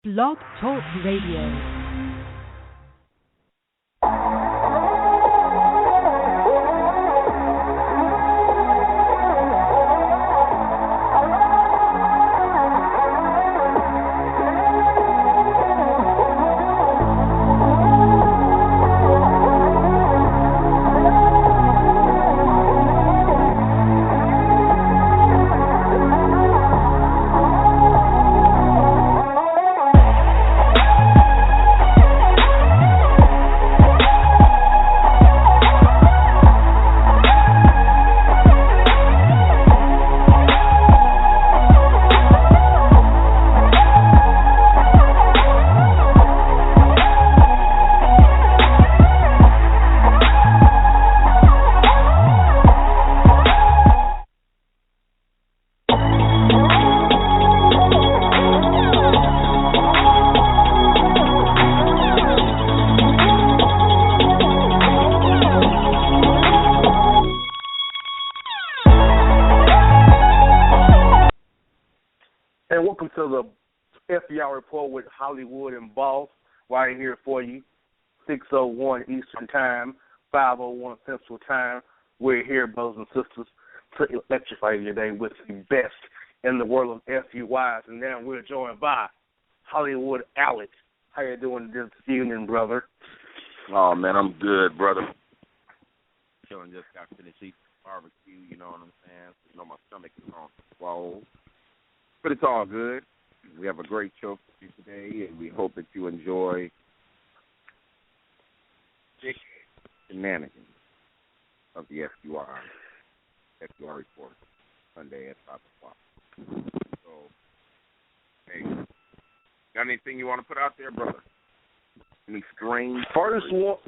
Blog Talk Radio. To the FUI report with Hollywood and Boss, right here for you, 6:01 Eastern Time, 5:01 Central Time. We're here, brothers and sisters, to electrify you today with the best in the world of FUIs. And now we're joined by Hollywood Alex. How you doing this evening, brother? Oh, man, I'm good, brother. Chilling, just got finished eating barbecue, you know what I'm saying? You know, my stomach is on swole. But it's all good. We have a great show for you today, and we hope that you enjoy the shenanigans of the FUI report, Sunday at 5 o'clock. So, hey, got anything you want to put out there, brother? Any strange? First one,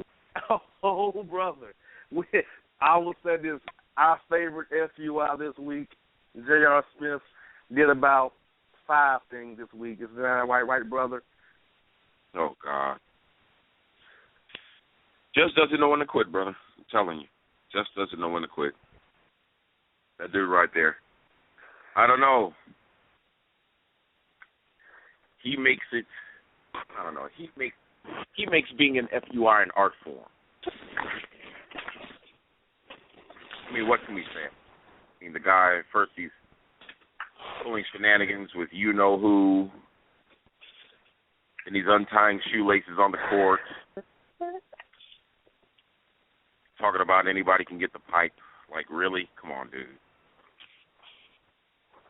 oh, brother. I will say this, our favorite FUI this week, J.R. Smith, did about 5 things this week. Is that right, brother? Oh, God. Just doesn't know when to quit, brother. I'm telling you. Just doesn't know when to quit. That dude right there. I don't know. He makes it, I don't know. He makes being an FUI an art form. I mean, what can we say? I mean, the guy, first he's pulling shenanigans with you-know-who, and he's untying shoelaces on the court, talking about anybody can get the pipe. Like, really? Come on, dude.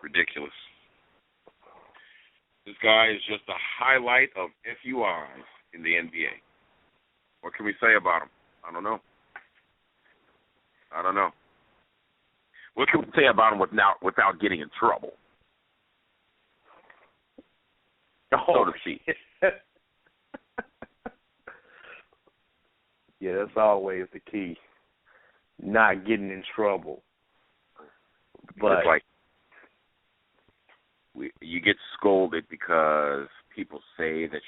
Ridiculous. This guy is just a highlight of FUIs in the NBA. What can we say about him? I don't know. What can we say about him without getting in trouble? So to speak. Yeah, that's always the key. Not getting in trouble. But it's like you get scolded because people say that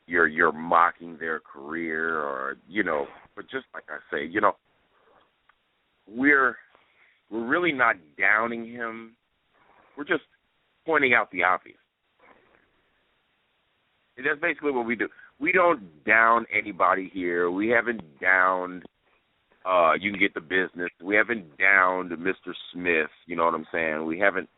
you're mocking their career, or but just like I say, we're really not downing him. We're just pointing out the obvious. And that's basically what we do. We don't down anybody here. We haven't downed You Can Get the Business. We haven't downed Mr. Smith, you know what I'm saying? We haven't,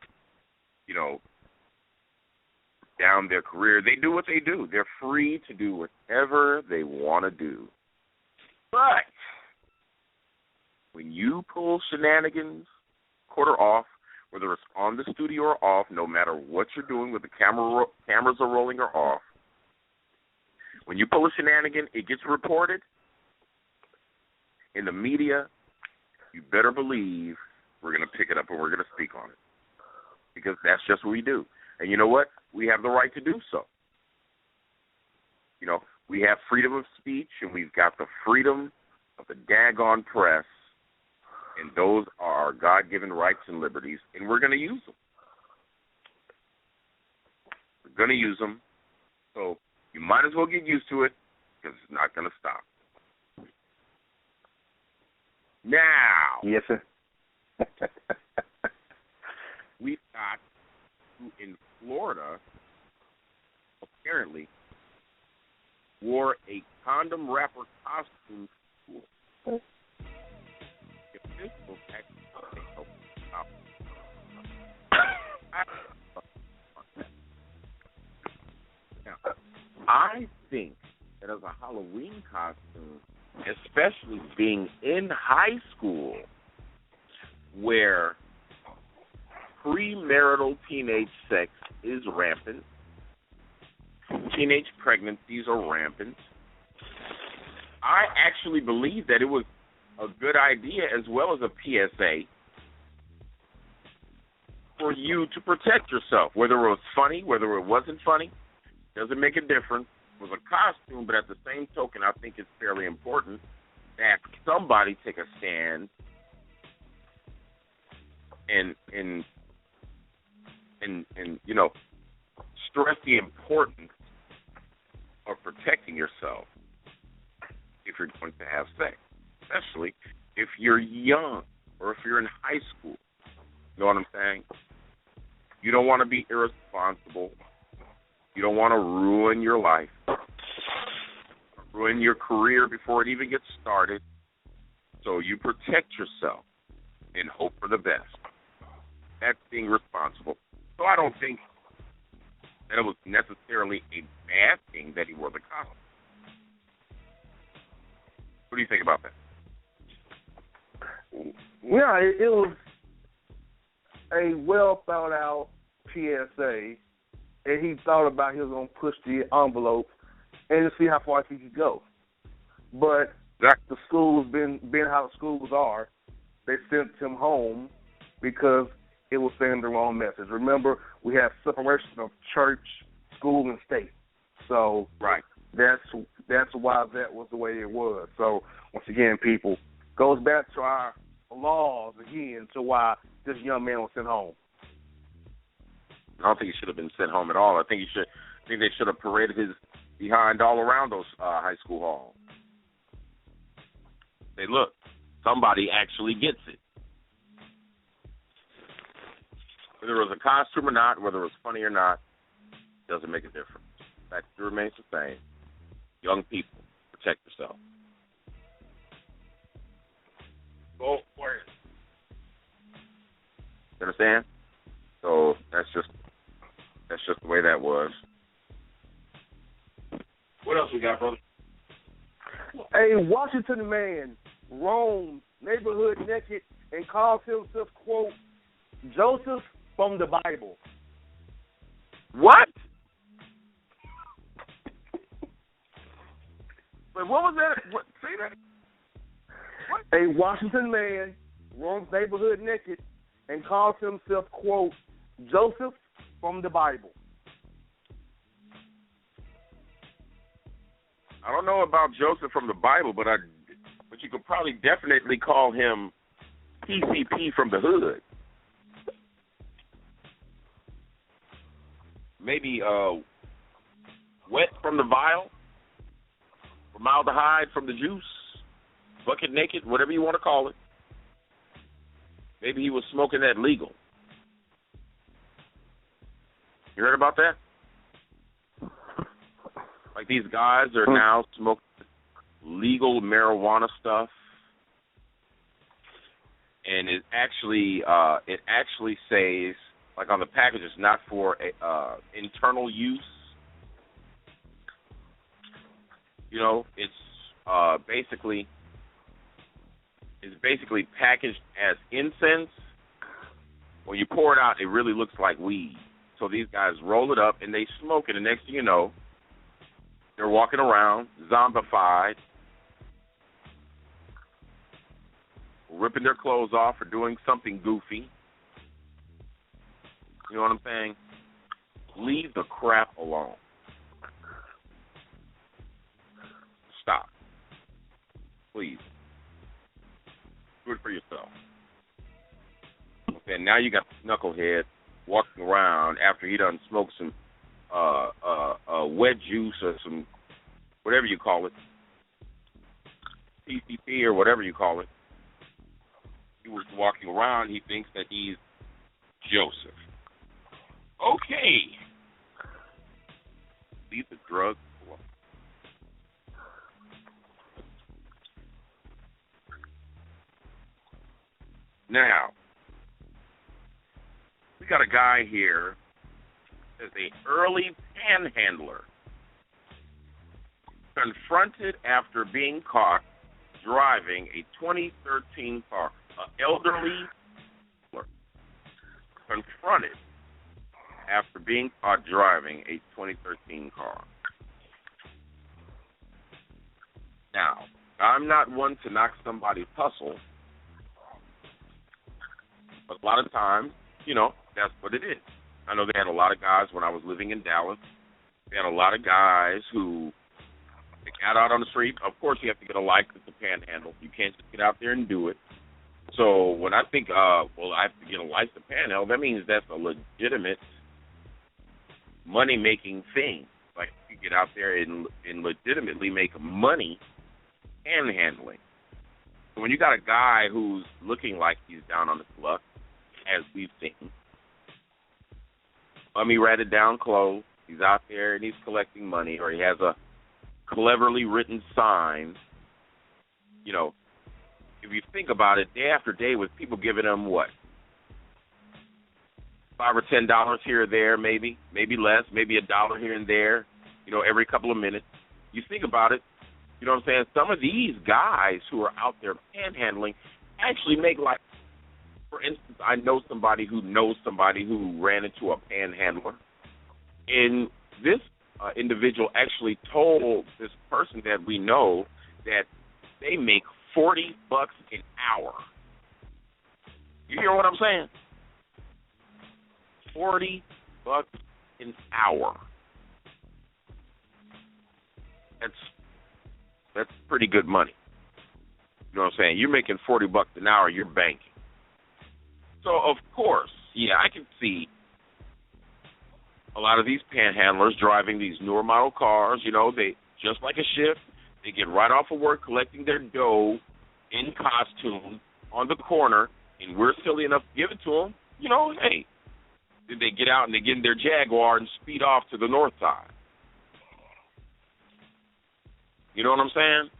downed their career. They do what they do. They're free to do whatever they want to do. But when you pull shenanigans, quarter off, whether it's on the studio or off, no matter what you're doing, whether the cameras are rolling or off, when you pull a shenanigan, it gets reported in the media. You better believe we're going to pick it up and we're going to speak on it, because that's just what we do. And you know what? We have the right to do so. We have freedom of speech, and we've got the freedom of the daggone press, and those are our God-given rights and liberties, and we're going to use them. We're going to use them, so you might as well get used to it, because it's not going to stop. Now, yes, sir. we've got in Florida apparently wore a condom wrapper costume to school. If this was actually now, I think that as a Halloween costume, especially being in high school, where premarital teenage sex is rampant, teenage pregnancies are rampant, I actually believe that it was a good idea as well as a PSA for you to protect yourself, whether it was funny, whether it wasn't funny, doesn't make a difference. It was a costume, but at the same token, I think it's fairly important that somebody take a stand and you know, stress the importance of protecting yourself if you're going to have sex, especially if you're young or if you're in high school. You know what I'm saying? You don't want to be irresponsible. You don't want to ruin your life, ruin your career before it even gets started. So you protect yourself and hope for the best. That's being responsible. So I don't think that it was necessarily a bad thing that he wore the costume. What do you think about that? Yeah, it was a well thought out PSA, and he thought about he was going to push the envelope and see how far he could go. But the schools, being how the schools are, they sent him home because it was sending the wrong message. Remember, we have separation of church, school, and state. So right. That's why that was the way it was. So once again, people, goes back to our laws again to why this young man was sent home. I don't think he should have been sent home at all. I think they should have paraded his behind all around those high school halls. Say, look, somebody actually gets it. Whether it was a costume or not, whether it was funny or not, doesn't make a difference. The fact remains the same. Young people, protect yourself. Go for it. You understand? So that's just the way that was. What else we got, brother? A Washington man roams neighborhood naked and calls himself, quote, Joseph from the Bible. What? Wait, what was that? What, say that? What? A Washington man roams neighborhood naked and calls himself, quote, Joseph from the Bible. I don't know about Joseph from the Bible, but you could probably definitely call him PCP from the hood. Maybe wet from the vial, formaldehyde from the juice, bucket naked, whatever you want to call it. Maybe he was smoking that legal. You heard about that? Like these guys are now smoking legal marijuana stuff, and it actually says, like on the package, it's not for internal use. You know, it's basically packaged as incense. When you pour it out, it really looks like weed. So these guys roll it up and they smoke it, and next thing you know, they're walking around zombified, ripping their clothes off or doing something goofy. You know what I'm saying? Leave the crap alone. Stop. Please. Do it for yourself. Okay, now you got the knucklehead walking around after he done smoked some wet juice or some, whatever you call it, PCP or whatever you call it. He was walking around, he thinks that he's Joseph. Okay. see the drug flow. Now, we got a guy here that's an early panhandler, confronted after being caught driving a 2013 car. An elderly confronted after being caught driving a 2013 car. Now, I'm not one to knock somebody's hustle, but a lot of times, that's what it is. I know they had a lot of guys when I was living in Dallas. They had a lot of guys who they got out on the street. Of course, you have to get a license to panhandle. You can't just get out there and do it. So when I think, I have to get a license to panhandle, that means that's a legitimate money-making thing. Like, you get out there and legitimately make money panhandling. So when you got a guy who's looking like he's down on his luck, as we've seen, ratted down clothes, he's out there and he's collecting money, or he has a cleverly written sign, if you think about it, day after day with people giving him what? $5 or $10 here or there, maybe less, maybe $1 here and there, every couple of minutes. You think about it, you know what I'm saying? Some of these guys who are out there panhandling actually make, like, for instance, I know somebody who knows somebody who ran into a panhandler, and this individual actually told this person that we know that they make $40 an hour. You hear what I'm saying? $40 an hour. That's pretty good money. You know what I'm saying? You're making $40 an hour, you're banking. So, of course, I can see a lot of these panhandlers driving these newer model cars. They, just like a shift, they get right off of work collecting their dough in costume on the corner, and we're silly enough to give it to them. Hey, did they get out and they get in their Jaguar and speed off to the north side? You know what I'm saying?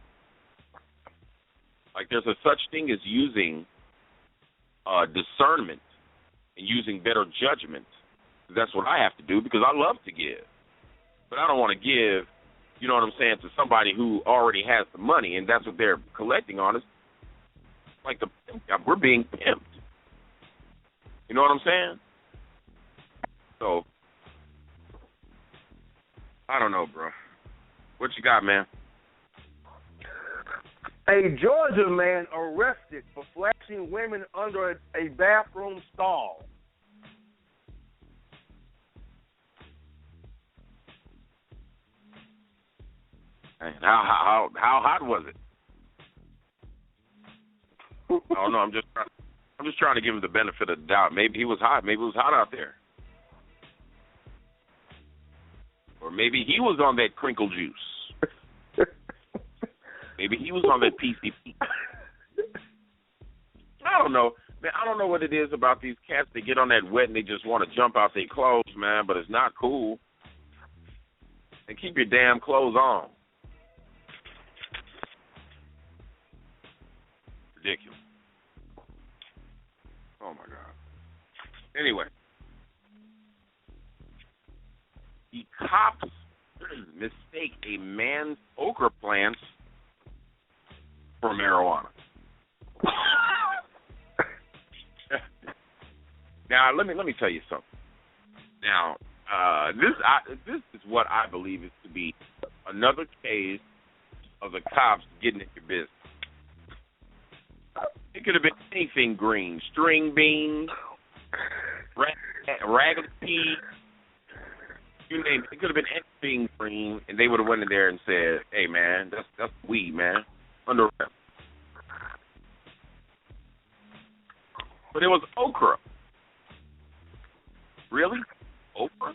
Like, there's a such thing as using discernment and using better judgment. That's what I have to do, because I love to give. But I don't want to give, you know what I'm saying, to somebody who already has the money, and that's what they're collecting on us. Like we're being pimped. You know what I'm saying? So, I don't know, bro. What you got, man? A Georgia man arrested for flashing women under a bathroom stall. And how hot was it? Oh no, I'm just trying to give him the benefit of the doubt. Maybe he was hot. Maybe it was hot out there, or maybe he was on that crinkle juice. Maybe he was on that PCP. I don't know, man. I don't know what it is about these cats. They get on that wet and they just want to jump out their clothes, man. But it's not cool. And keep your damn clothes on. Ridiculous. Oh my God. Anyway, the cops mistake a man's okra plants for marijuana. Now, let me tell you something. Now, this is what I believe is to be another case of the cops getting in your business. It could have been anything green, string beans, ragged pea, you name it. It could have been anything green, and they would have went in there and said, "Hey, man, that's weed, man." Under arrest. But it was okra. Really? Okra?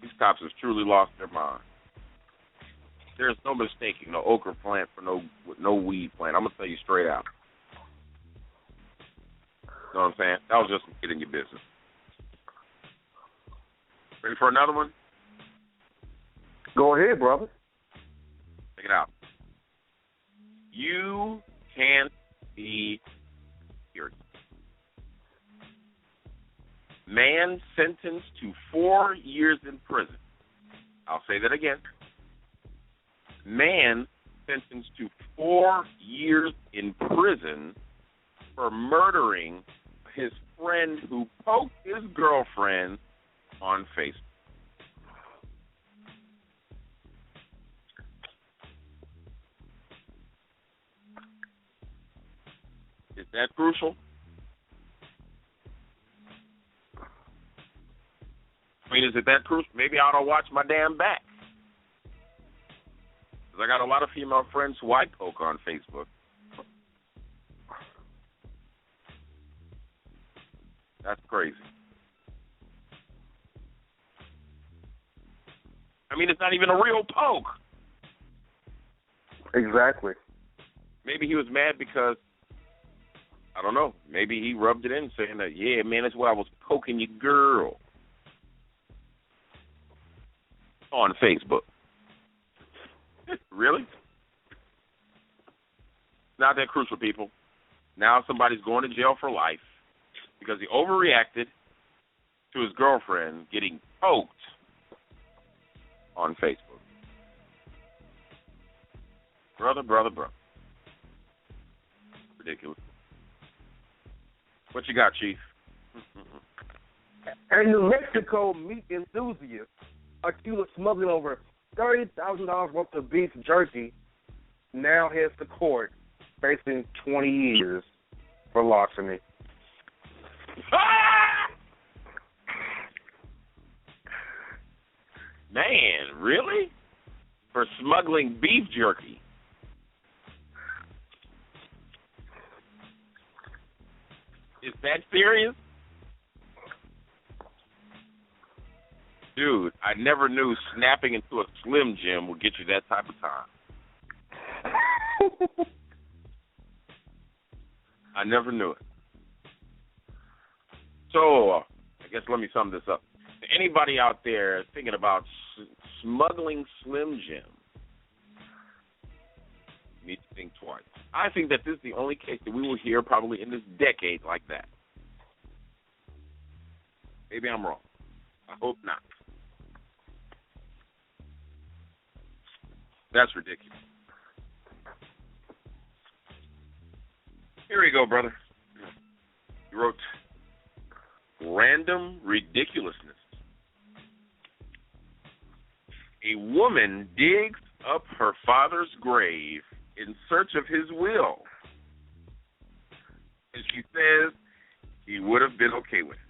These cops have truly lost their mind. There's no mistaking no okra plant for no weed plant. I'm going to tell you straight out. You know what I'm saying? That was just getting your business. Ready for another one? Go ahead, brother. Check it out. You can't be here. Man sentenced to 4 years in prison. I'll say that again. Man sentenced to 4 years in prison for murdering his friend who poked his girlfriend on Facebook. Is that crucial? I mean, is it that crucial? Maybe I ought to watch my damn back. Because I got a lot of female friends who I poke on Facebook. That's crazy. I mean, it's not even a real poke. Exactly. Maybe he was mad because, I don't know, maybe he rubbed it in saying that, yeah, man, that's why I was poking your girl on Facebook. Really? Not that crucial, people. Now somebody's going to jail for life because he overreacted to his girlfriend getting poked on Facebook. Brother. Ridiculous. What you got, Chief? And New Mexico meat enthusiast accused of smuggling over $30,000 worth of beef jerky now heads to court facing 20 years for larceny. Man, really? For smuggling beef jerky? Is that serious? Dude, I never knew snapping into a Slim Jim would get you that type of time. I never knew it. So, I guess let me sum this up. To anybody out there thinking about smuggling Slim Jim, you need to think twice. I think that this is the only case that we will hear probably in this decade like that. Maybe I'm wrong. I hope not. That's ridiculous. Here we go, brother. You wrote random ridiculousness. A woman digs up her father's grave in search of his will. And she says he would have been okay with it.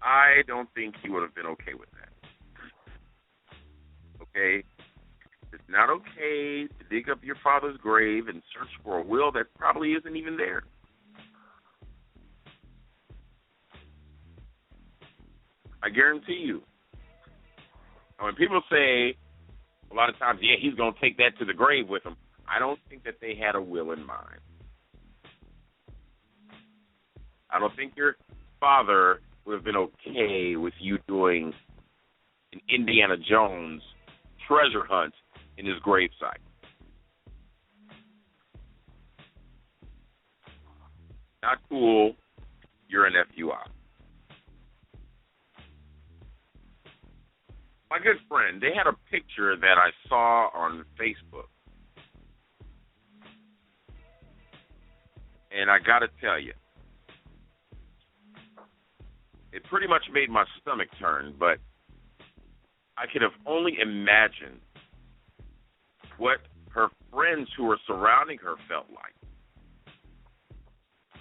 I don't think he would have been okay with that. Okay? It's not okay to dig up your father's grave and search for a will that probably isn't even there. I guarantee you. When people say a lot of times, yeah, he's going to take that to the grave with him, I don't think that they had a will in mind. I don't think your father would have been okay with you doing an Indiana Jones treasure hunt in his gravesite. Not cool. You're an FUI. My good friend, they had a picture that I saw on Facebook. And I got to tell you, it pretty much made my stomach turn, but I could have only imagined what her friends who were surrounding her felt like.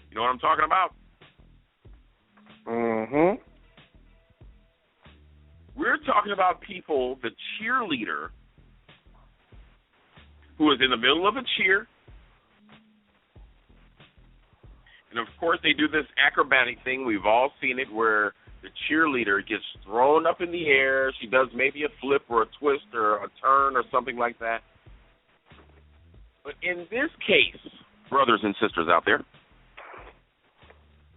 You know what I'm talking about? Mm-hmm. We're talking about people, the cheerleader, who is in the middle of a cheer. And, of course, they do this acrobatic thing. We've all seen it where the cheerleader gets thrown up in the air. She does maybe a flip or a twist or a turn or something like that. But in this case, brothers and sisters out there,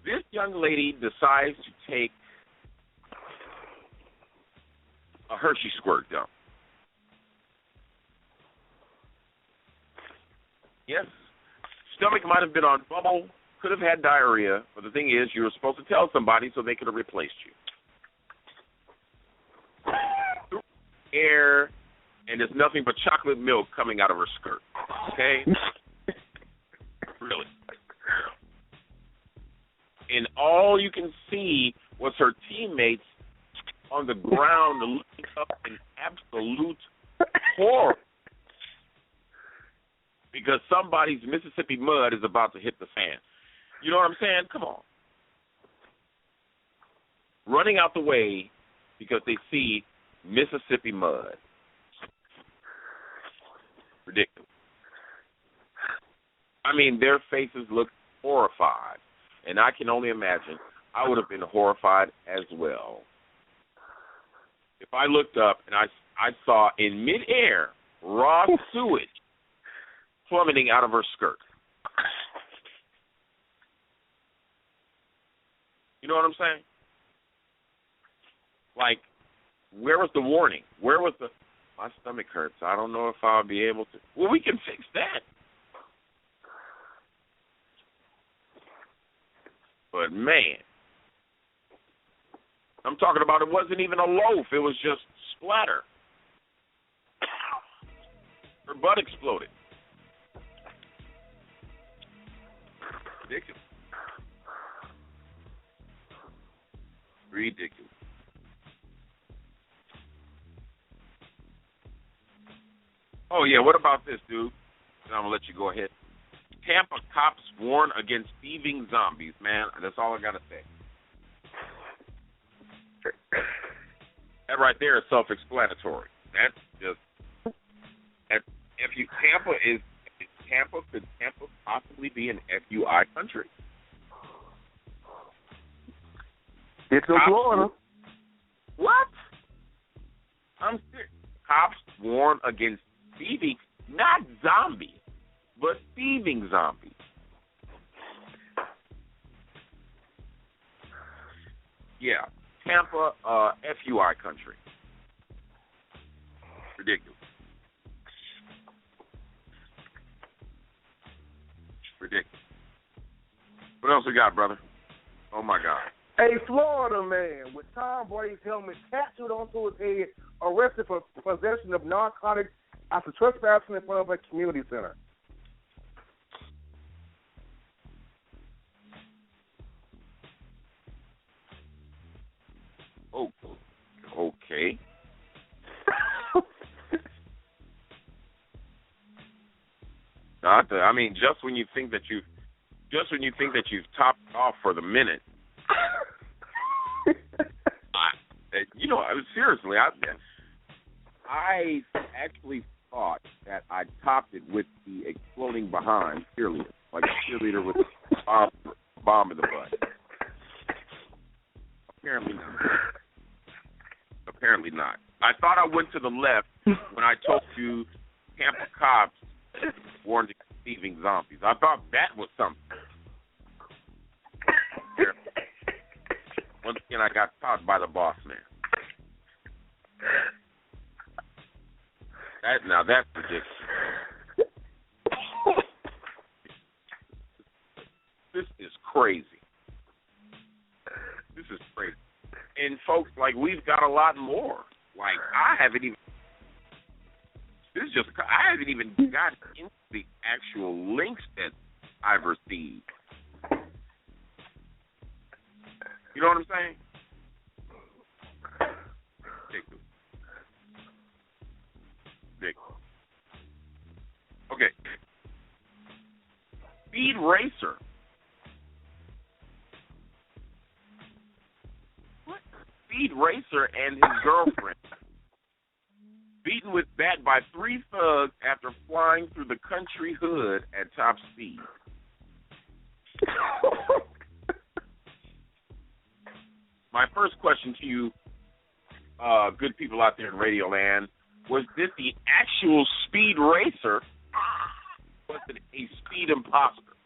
This young lady decides to take a Hershey squirt dump. Yes. Stomach might have been on bubble, could have had diarrhea, but the thing is, you were supposed to tell somebody so they could have replaced you. Air, and there's nothing but chocolate milk coming out of her skirt. Okay? Really. And all you can see was her teammates on the ground looking up in absolute horror because somebody's Mississippi mud is about to hit the fan. You know what I'm saying? Come on. Running out the way because they see Mississippi mud. Ridiculous. I mean, their faces look horrified, and I can only imagine I would have been horrified as well. If I looked up and I saw in midair raw sewage plummeting out of her skirt. You know what I'm saying? Like, where was the warning? Where was my stomach hurts. I don't know if I'll be able to. Well, we can fix that. But, man, I'm talking about it wasn't even a loaf. It was just splatter. Her butt exploded. Ridiculous. Ridiculous. Oh, yeah, what about this, dude? And I'm going to let you go ahead. Tampa cops warn against thieving zombies, man. That's all I got to say. That right there is self-explanatory. That's just... Could Tampa possibly be an FUI country? It's in Florida. What? I'm serious. Cops warn against thieving, not zombies, but thieving zombies. Yeah, Tampa, FUI country. Ridiculous. Ridiculous. What else we got, brother? Oh, my God. A Florida man with Tom Brady's helmet tattooed onto his head arrested for possession of narcotics after trespassing in front of a community center. Oh, okay. I mean, just when you think that you've topped off for the minute, seriously, I actually thought that I topped it with the exploding behind cheerleader, like a cheerleader with a bomb in the butt. Apparently not. I thought I went to the left when I told you Tampa cops warned against thieving zombies. I thought that was something. Once again, I got caught by the Bossman. That's ridiculous. This is crazy. This is crazy. And folks, like, we've got a lot more. Like, I haven't even gotten into the actual links that I've received. You know what I'm saying? Ridiculous. Okay. Speed Racer. What? Speed Racer and his girlfriend beaten with bat by 3 thugs after flying through the country hood at top speed. My first question to you, good people out there in Radio Land, was this the actual Speed Racer? Was it a speed imposter?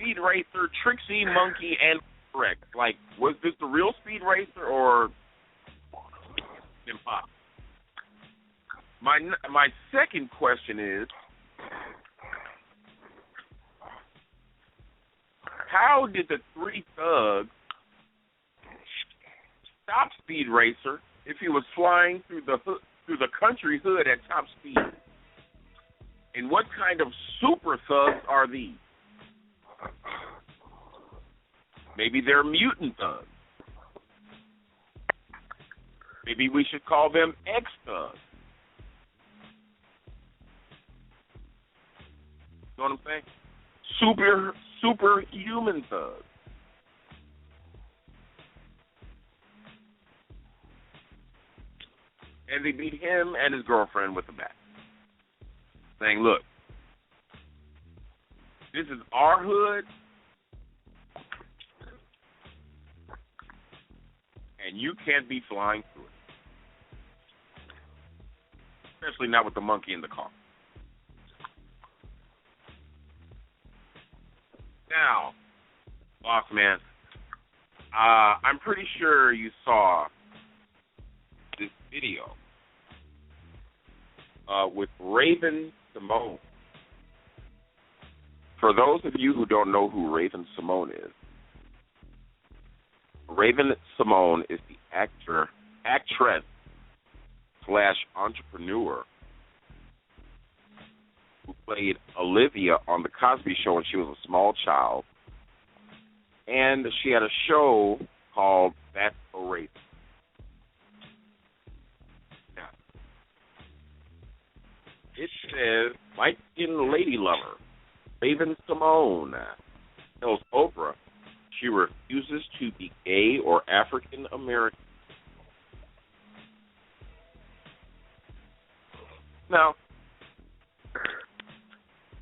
Speed Racer, Trixie, Monkey, and Rex. Like, was this the real Speed Racer or impossible? My second question is, how did the three thugs stop Speed Racer if he was flying through the country hood at top speed? And what kind of super thugs are these? Maybe they're mutant thugs. Maybe we should call them X-thugs. You know what I'm saying? Superhuman thugs. And they beat him and his girlfriend with the bat, saying, look, this is our hood, and you can't be flying through it. Especially not with the monkey in the car. Now, Bossman, I'm pretty sure you saw this video with Raven Simone. For those of you who don't know who Raven Simone is, Raven Simone is the actress/entrepreneur who played Olivia on The Cosby Show when she was a small child. And she had a show called That's So Raven. It says, light-skinned lady lover, Raven Simone, tells Oprah she refuses to be gay or African American. Now,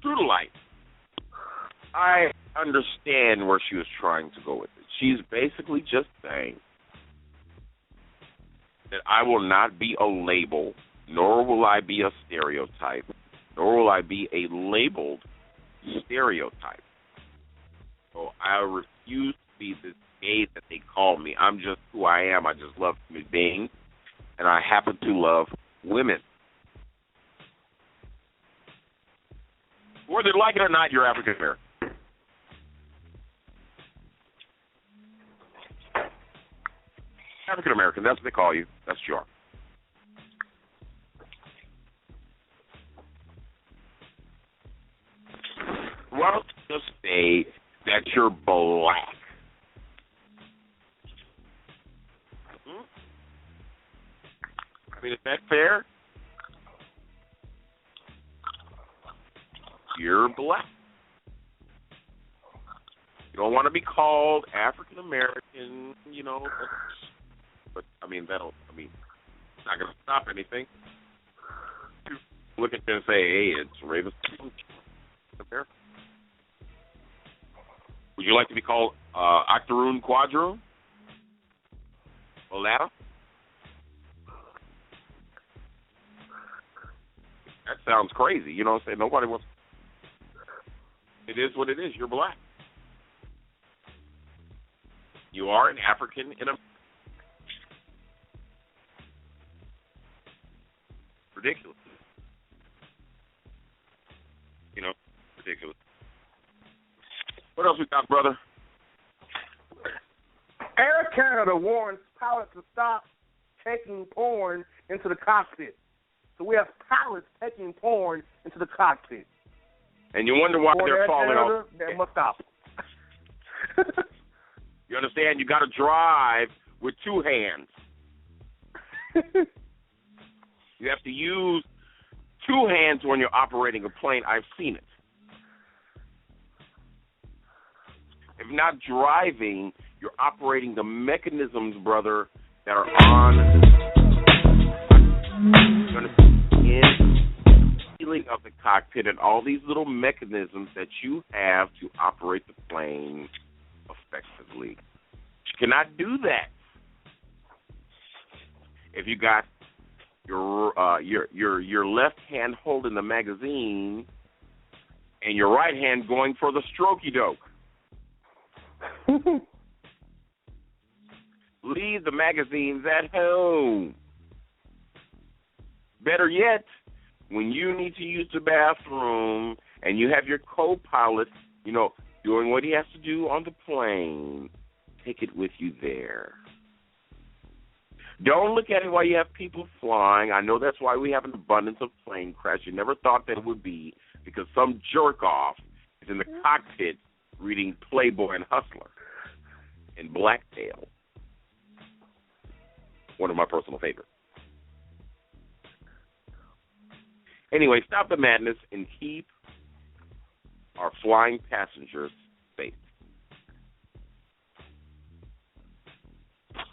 through the light, I understand where she was trying to go with it. She's basically just saying that I will not be a label, nor will I be a stereotype, nor will I be a labeled stereotype. So I refuse to be this gay that they call me. I'm just who I am. I just love human beings, and I happen to love women. Whether they like it or not, you're African American. African American, that's what they call you. That's what you are. Well, just say that you're black. I mean, is that fair? You're black. You don't want to be called African American, you know. But I mean, it's not going to stop anything. Look at them and say, hey, it's Raven America. Would you like to be called Octoroon Quadroon? Olata? That sounds crazy. You know what I'm saying? Nobody wants. It is what it is. You're black. You are an African in a. Ridiculous. You know, ridiculous. What else we got, brother? Air Canada warns pilots to stop taking porn into the cockpit. So we have pilots taking porn into the cockpit. And you wonder why they're falling off. They must stop. You understand? You got to drive with two hands. You have to use two hands when you're operating a plane. I've seen it. If not driving, you're operating the mechanisms, brother, that are on the ceiling of the cockpit and all these little mechanisms that you have to operate the plane effectively. You cannot do that if you got your left hand holding the magazine and your right hand going for the strokey doke. Leave the magazines at home. Better yet, when you need to use the bathroom and you have your co-pilot, doing what he has to do on the plane, take it with you there. Don't look at it while you have people flying. I know that's why we have an abundance of plane crashes. You never thought that it would be because some jerk-off is in the cockpit reading Playboy and Hustler and Blacktail. One of my personal favorites. Anyway, stop the madness and keep our flying passengers safe.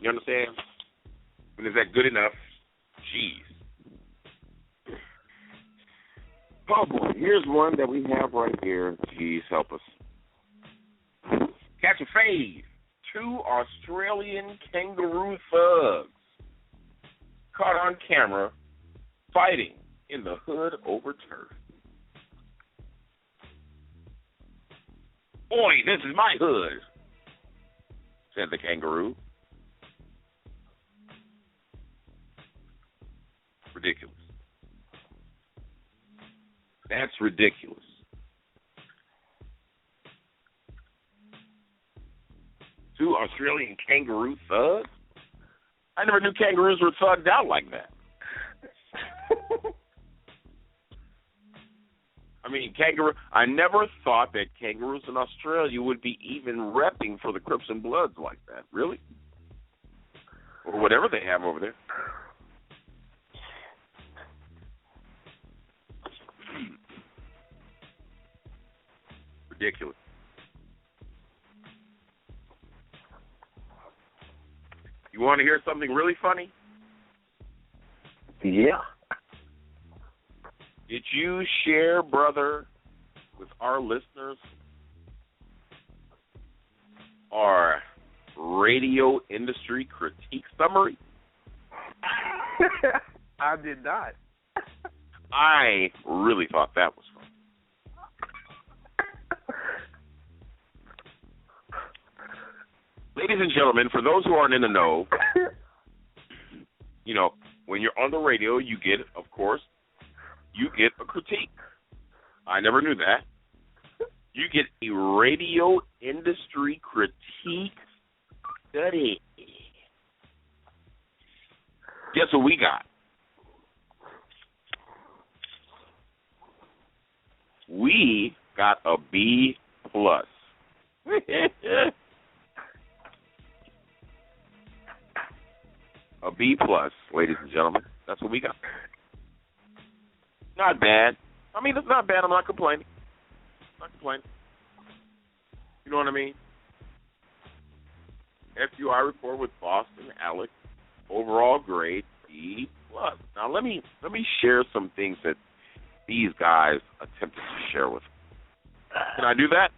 You understand? And is that good enough? Jeez. Oh, boy. Here's one that we have right here. Jeez, help us. Catch a fade. 2 Australian kangaroo thugs caught on camera fighting in the hood over turf. Boy, this is my hood, said the kangaroo. Ridiculous. That's ridiculous. Two Australian kangaroo thugs? I never knew kangaroos were thugged out like that. I mean, I never thought that kangaroos in Australia would be even repping for the Crips and Bloods like that. Really? Or whatever they have over there. Ridiculous. You want to hear something really funny? Yeah. Did you share, brother, with our listeners our radio industry critique summary? I did not. I really thought that was fun. Ladies and gentlemen, for those who aren't in the know, when you're on the radio, you get a critique. I never knew that. You get a radio industry critique study. Guess what we got? We got a B+. A B+, ladies and gentlemen. That's what we got. Not bad. I mean, it's not bad. I'm not complaining. You know what I mean? FUI report with Boston, Alex. Overall grade B+. Now let me share some things that these guys attempted to share with me. Can I do that?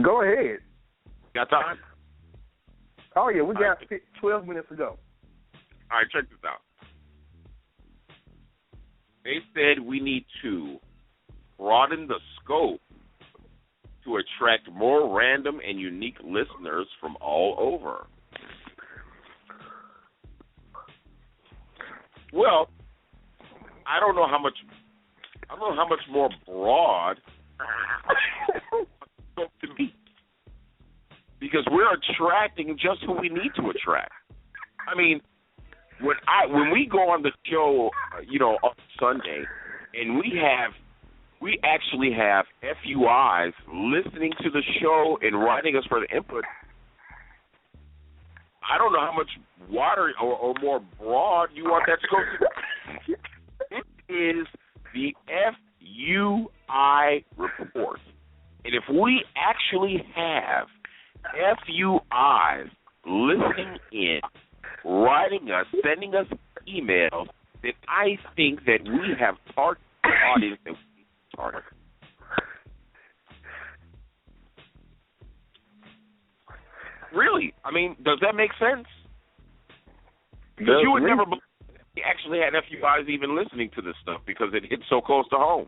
Go ahead. Got time? Oh, yeah, we got 12 minutes to go. All right, check this out. They said we need to broaden the scope to attract more random and unique listeners from all over. Well, I don't know how much more broad to be, because we're attracting just who we need to attract. I mean, when we go on the show, on Sunday, and we actually have FUIs listening to the show and writing us for the input. I don't know how much wider or more broad you want that to go to. It is the FUI report. And if we actually have FUIs listening in, writing us, sending us emails, then I think that we have targeted the audience that we need to target. Really? I mean, does that make sense? Because you would never believe we actually had FUIs even listening to this stuff because it hit so close to home.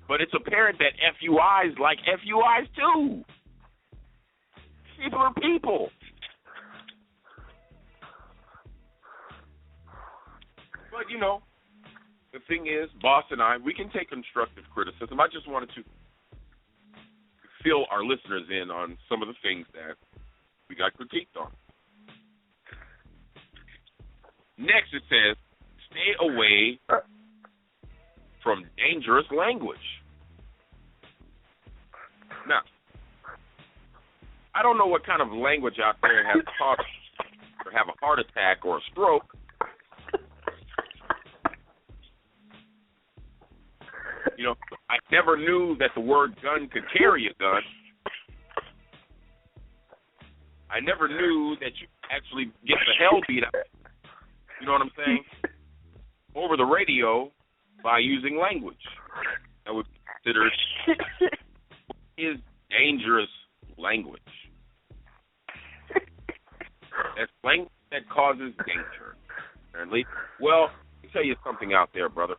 But it's apparent that FUIs like FUIs too. People are people. But, you know, the thing is, Boss and I, we can take constructive criticism. I just wanted to fill our listeners in on some of the things that we got critiqued on. Next, it says, stay away from dangerous language. Now, I don't know what kind of language out there has caused or have a heart attack or a stroke. You know, I never knew that the word gun could carry a gun. I never knew that you actually get the hell beat out. You know what I'm saying? Over the radio by using language that would be considered is dangerous language. That's language that causes danger. Apparently. Well, let me tell you something out there, brother.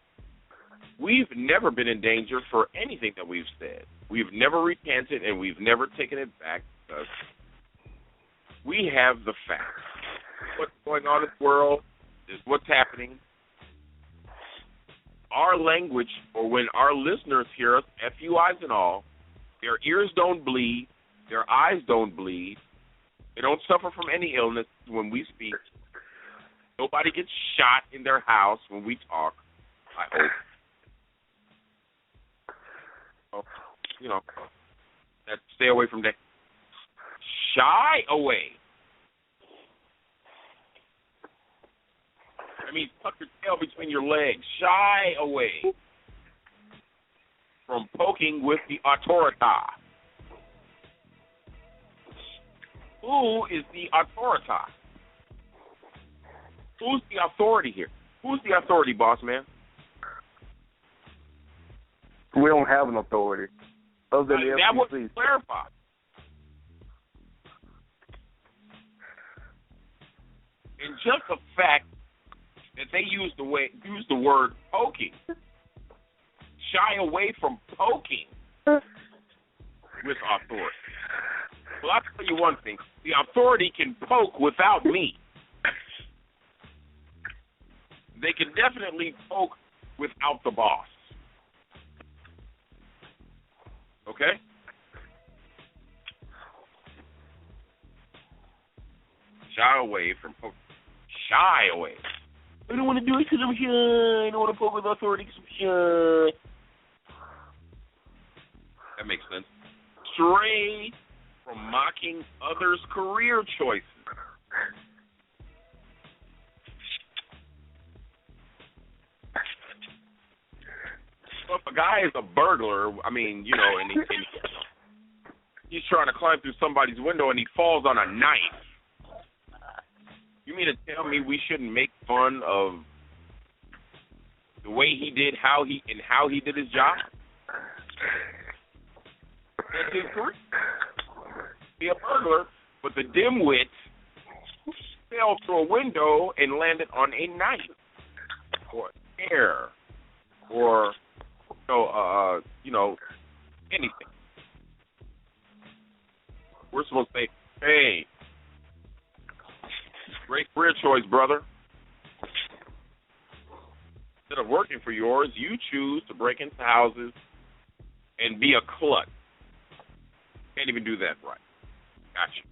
We've never been in danger for anything that we've said. We've never recanted and we've never taken it back because we have the facts. What's going on in the world is what's happening. Our language, or when our listeners hear us, FUIs and all, their ears don't bleed, their eyes don't bleed, they don't suffer from any illness when we speak. Nobody gets shot in their house when we talk, I hope. So, you know, that stay away from that. Shy away. I mean, tuck your tail between your legs. Shy away from poking with the authority. Who is the authority? Who's the authority here? Who's the authority, boss man? We don't have an authority. Other than the that FCC. was clarified. And just the fact that they use the word poking, shy away from poking with authority. Well, I'll tell you one thing. The authority can poke without me. They can definitely poke without the boss. Okay? Shy away from poking. Shy away. I don't want to do it because I'm shy. I don't want to poke with authority because I'm shy. That makes sense. Stray from mocking others' career choices. So if a guy is a burglar, I mean, you know, and he's trying to climb through somebody's window and he falls on a knife, you mean to tell me we shouldn't make fun of the way he did, how he did his job? That's his career. Be a burglar, but the dimwit fell through a window and landed on a knife or a chair or anything. We're supposed to say, hey, great career choice, brother. Instead of working for yours, you choose to break into houses and be a klutz. Can't even do that right. Gotcha.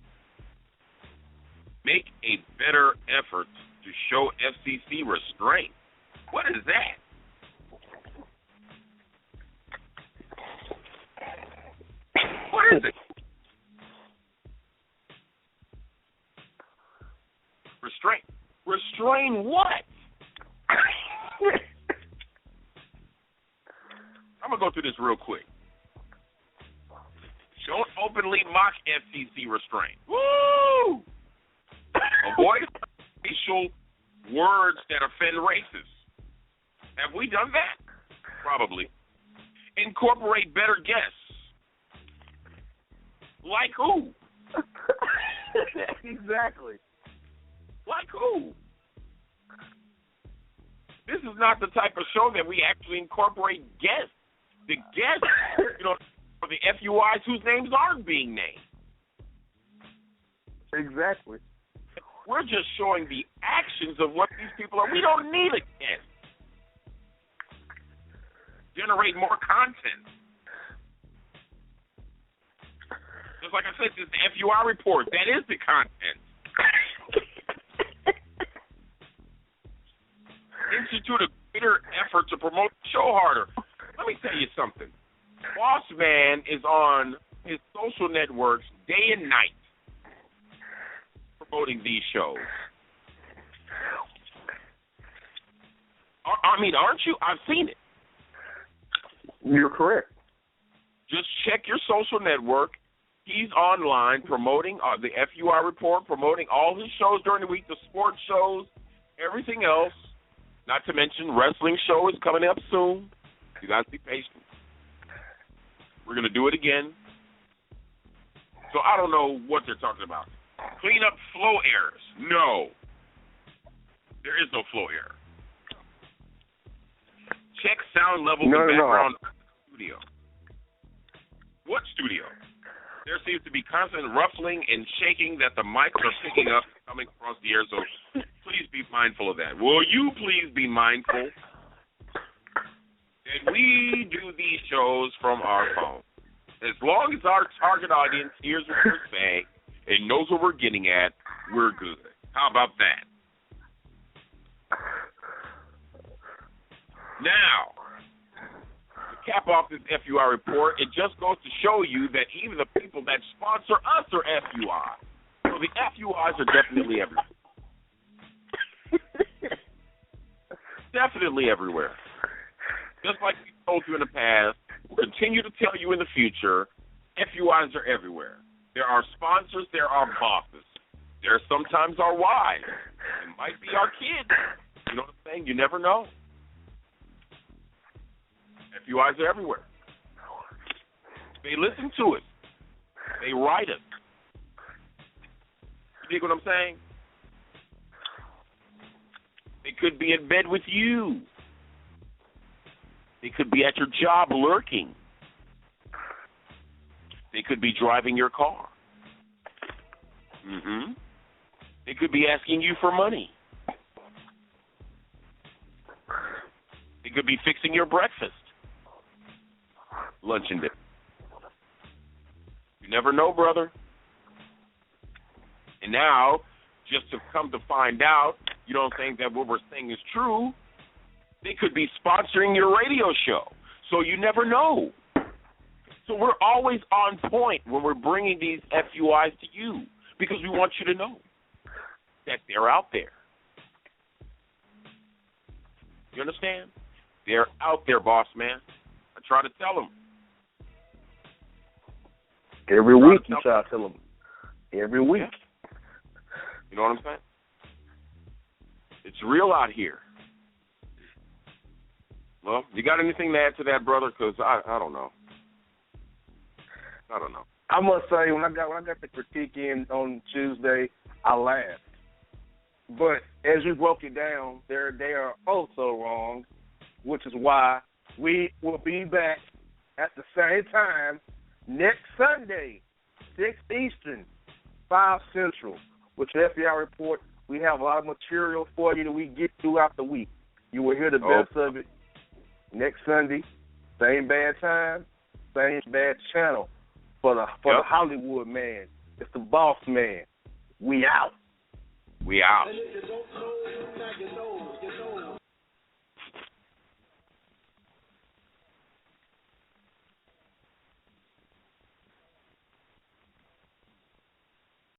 Make a better effort to show FCC restraint. What is that? What is it? Restraint. Restrain what? I'm going to go through this real quick. Don't openly mock FCC restraint. Woo! Avoid racial words that offend races. Have we done that? Probably. Incorporate better guests. Like who? Exactly. Like who? This is not the type of show that we actually incorporate guests. the guests, for the FUIs whose names aren't being named. Exactly. We're just showing the actions of what these people are. We don't need a guest. Generate more content. Just like I said, this is the FUI report. That is the content. Institute a greater effort to promote the show harder. Let me tell you something. Bossman is on his social networks day and night promoting these shows. I mean, aren't you? I've seen it. You're correct. Just check your social network. He's online promoting the FUI report, promoting all his shows during the week, the sports shows, everything else. Not to mention, wrestling show is coming up soon. You guys be patient. We're going to do it again. So I don't know what they're talking about. Clean up flow errors. No. There is no flow error. Check sound levels in background studio. What studio? There seems to be constant ruffling and shaking that the mics are picking up coming across the air, so please be mindful of that. Will you please be mindful that we do these shows from our phone? As long as our target audience hears what we're saying and knows what we're getting at, we're good. How about that? Now, to cap off this FUI report, it just goes to show you that even the people that sponsor us are FUI. So the FUIs are definitely everywhere. Definitely everywhere. Just like we told you in the past, we'll continue to tell you in the future, FUIs are everywhere. There are sponsors, there are bosses. There are sometimes our wives. It might be our kids. You know what I'm saying? You never know. FUIs are everywhere. They listen to us. They write us. You dig what I'm saying? They could be in bed with you. They could be at your job lurking. They could be driving your car. They could be asking you for money. They could be fixing your breakfast, lunch, and dinner. You never know, brother. And now, just to come to find out, you don't think that what we're saying is true, they could be sponsoring your radio show. So you never know. So we're always on point when we're bringing these FUIs to you because we want you to know that they're out there. You understand? They're out there, boss man. I try to tell them. Every week you try to tell them. Every week. Yeah. You know what I'm saying? It's real out here. Well, you got anything to add to that, brother? Because I don't know. I don't know. I must say, when I got the critique in on Tuesday, I laughed. But as we broke it down, they are also wrong, which is why we will be back at the same time next Sunday, 6 Eastern, 5 Central, with the FBI report. We have a lot of material for you that we get throughout the week. You will hear the best of it next Sunday, same bad time, same bad channel for the Hollywood man. It's the boss man. We out. We out.